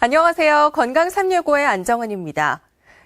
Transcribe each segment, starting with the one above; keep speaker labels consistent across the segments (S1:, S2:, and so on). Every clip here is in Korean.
S1: 안녕하세요. 건강 365의 안정은입니다.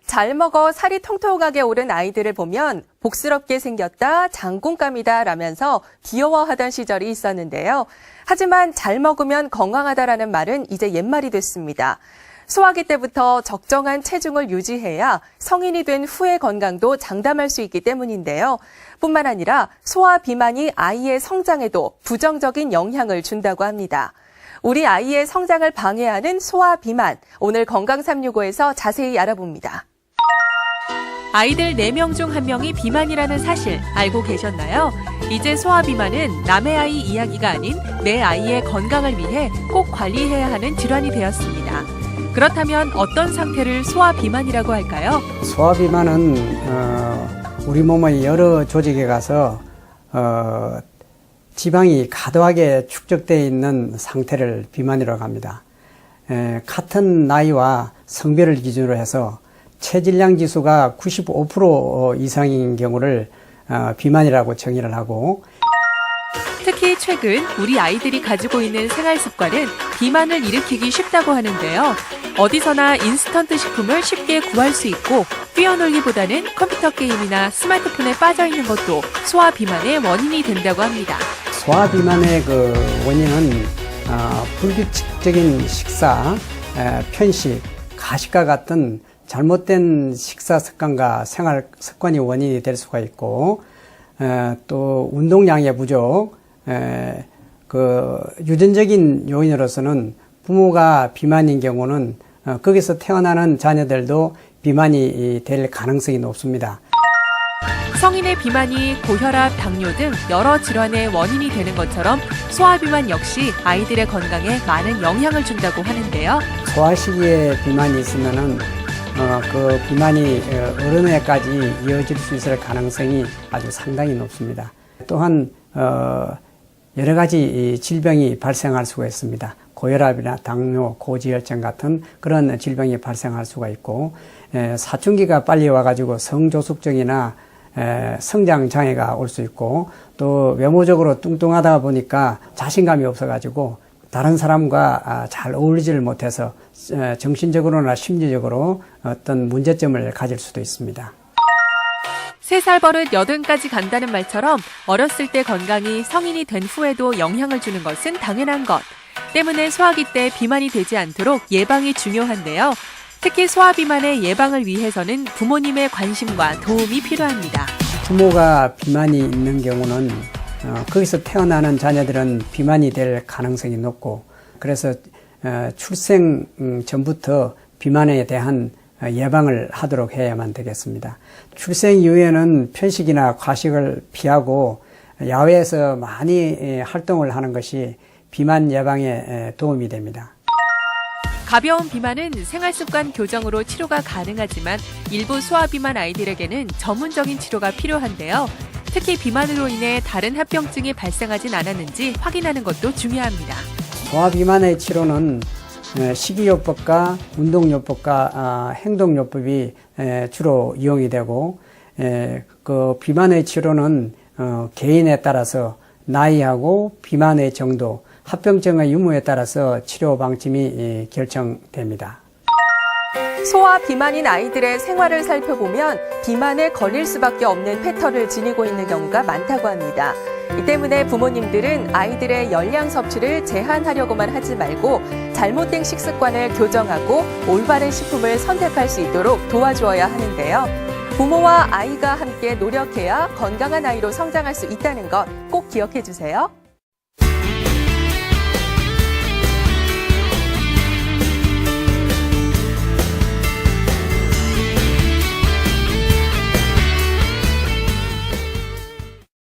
S1: 잘 먹어 살이 통통하게 오른 아이들을 보면 복스럽게 생겼다, 장군감이다 라면서 귀여워하던 시절이 있었는데요. 하지만 잘 먹으면 건강하다라는 말은 이제 옛말이 됐습니다. 소아기 때부터 적정한 체중을 유지해야 성인이 된 후의 건강도 장담할 수 있기 때문인데요. 뿐만 아니라 소아 비만이 아이의 성장에도 부정적인 영향을 준다고 합니다. 우리 아이의 성장을 방해하는 소아 비만, 오늘 건강 365에서 자세히 알아봅니다.
S2: 아이들 4명 중 1명이 비만이라는 사실 알고 계셨나요? 이제 소아 비만은 남의 아이 이야기가 아닌 내 아이의 건강을 위해 꼭 관리해야 하는 질환이 되었습니다. 그렇다면 어떤 상태를 소아 비만이라고 할까요?
S3: 소아 비만은 우리 몸의 여러 조직에 가서 지방이 과도하게 축적되어 있는 상태를 비만이라고 합니다. 같은 나이와 성별을 기준으로 해서 체질량 지수가 95% 이상인 경우를 비만이라고 정의를 하고,
S2: 특히 최근 우리 아이들이 가지고 있는 생활 습관은 비만을 일으키기 쉽다고 하는데요. 어디서나 인스턴트 식품을 쉽게 구할 수 있고 뛰어놀기보다는 컴퓨터 게임이나 스마트폰에 빠져 있는 것도 소아 비만의 원인이 된다고 합니다.
S3: 소아 비만의 그 원인은 불규칙적인 식사, 편식, 가식과 같은 잘못된 식사 습관과 생활 습관이 원인이 될 수가 있고, 또 운동량의 부족, 그 유전적인 요인으로서는 부모가 비만인 경우는 거기서 태어나는 자녀들도 비만이 될 가능성이 높습니다.
S2: 성인의 비만이 고혈압, 당뇨 등 여러 질환의 원인이 되는 것처럼 소아 비만 역시 아이들의 건강에 많은 영향을 준다고 하는데요.
S3: 소아 시기에 비만이 있으면은 그 비만이 어른에까지 이어질 수 있을 가능성이 아주 상당히 높습니다. 또한 여러 가지 질병이 발생할 수가 있습니다. 고혈압이나 당뇨, 고지혈증 같은 그런 질병이 발생할 수가 있고, 사춘기가 빨리 와가지고 성조숙증이나 성장 장애가 올 수 있고, 또 외모적으로 뚱뚱하다 보니까 자신감이 없어가지고 다른 사람과 잘 어울리지를 못해서 정신적으로나 심리적으로 어떤 문제점을 가질 수도 있습니다.
S2: 3살 버릇 80까지 간다는 말처럼 어렸을 때 건강이 성인이 된 후에도 영향을 주는 것은 당연한 것. 때문에 소아기 때 비만이 되지 않도록 예방이 중요한데요. 특히 소아 비만의 예방을 위해서는 부모님의 관심과 도움이 필요합니다.
S3: 부모가 비만이 있는 경우는 거기서 태어나는 자녀들은 비만이 될 가능성이 높고, 그래서 출생 전부터 비만에 대한 예방을 하도록 해야만 되겠습니다. 출생 이후에는 편식이나 과식을 피하고 야외에서 많이 활동을 하는 것이 비만 예방에 도움이 됩니다.
S2: 가벼운 비만은 생활습관 교정으로 치료가 가능하지만 일부 소아 비만 아이들에게는 전문적인 치료가 필요한데요. 특히 비만으로 인해 다른 합병증이 발생하진 않았는지 확인하는 것도 중요합니다.
S3: 소아 비만의 치료는 식이요법과 운동요법과 행동요법이 주로 이용이 되고, 그 비만의 치료는 개인에 따라서 나이하고 비만의 정도, 합병증의 유무에 따라서 치료 방침이 결정됩니다.
S1: 소아 비만인 아이들의 생활을 살펴보면 비만에 걸릴 수밖에 없는 패턴을 지니고 있는 경우가 많다고 합니다. 이 때문에 부모님들은 아이들의 열량 섭취를 제한하려고만 하지 말고 잘못된 식습관을 교정하고 올바른 식품을 선택할 수 있도록 도와주어야 하는데요. 부모와 아이가 함께 노력해야 건강한 아이로 성장할 수 있다는 것 꼭 기억해 주세요.